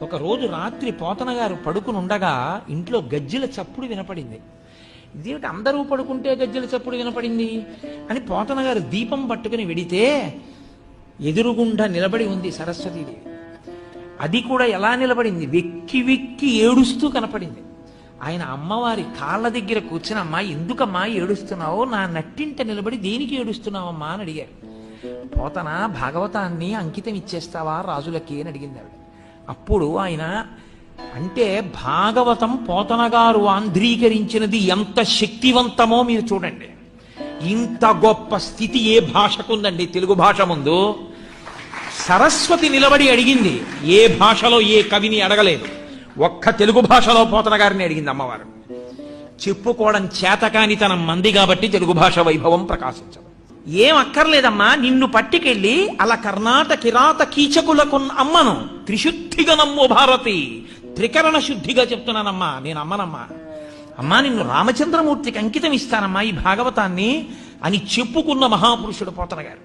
ఒక రోజు రాత్రి పోతన గారు పడుకుని ఉండగా ఇంట్లో గజ్జెల చప్పుడు వినపడింది. ఇదేమిటి అందరూ పడుకుంటే గజ్జెల చప్పుడు వినపడింది అని పోతన గారు దీపం పట్టుకుని వెడితే ఎదురుగుండా నిలబడి ఉంది సరస్వతీదేవి. అది కూడా ఎలా నిలబడింది, వెక్కి వెక్కి ఏడుస్తూ కనపడింది. ఆయన అమ్మవారి కాళ్ళ దగ్గర కూర్చుని, అమ్మా ఎందుకమ్మా ఏడుస్తున్నావు, నా నట్టింట నిలబడి దేనికి ఏడుస్తున్నావమ్మా అని అడిగారు. పోతన భాగవతాన్ని అంకితం ఇచ్చేస్తావా రాజులకి అని అడిగింది ఆవిడ. అప్పుడు ఆయన అంటే భాగవతం పోతన గారు ఆంధ్రీకరించినది ఎంత శక్తివంతమో మీరు చూడండి. ఇంత గొప్ప స్థితి ఏ భాషకుందండి తెలుగు భాష ముందు. సరస్వతి నిలబడి అడిగింది, ఏ భాషలో ఏ కవిని అడగలేదు, ఒక్క తెలుగు భాషలో పోతన గారిని అడిగింది అమ్మవారు. చెప్పుకోవడం చేతకాని తన మంది కాబట్టి తెలుగు భాష వైభవం ప్రకాశించదు. ఏం అక్కర్లేదమ్మా, నిన్ను పట్టికెళ్ళి అలా కర్ణాటక కిరాత కీచకులకు అమ్మను, త్రిశుద్ధిగా నమ్ము భారతి, త్రికరణ శుద్ధిగా చెప్తున్నానమ్మా, నేను అమ్మనమ్మా, అమ్మా నిన్ను రామచంద్రమూర్తికి అంకితం ఇస్తానమ్మా ఈ భాగవతాన్ని అని చెప్పుకున్న మహాపురుషుడు పోతన గారు.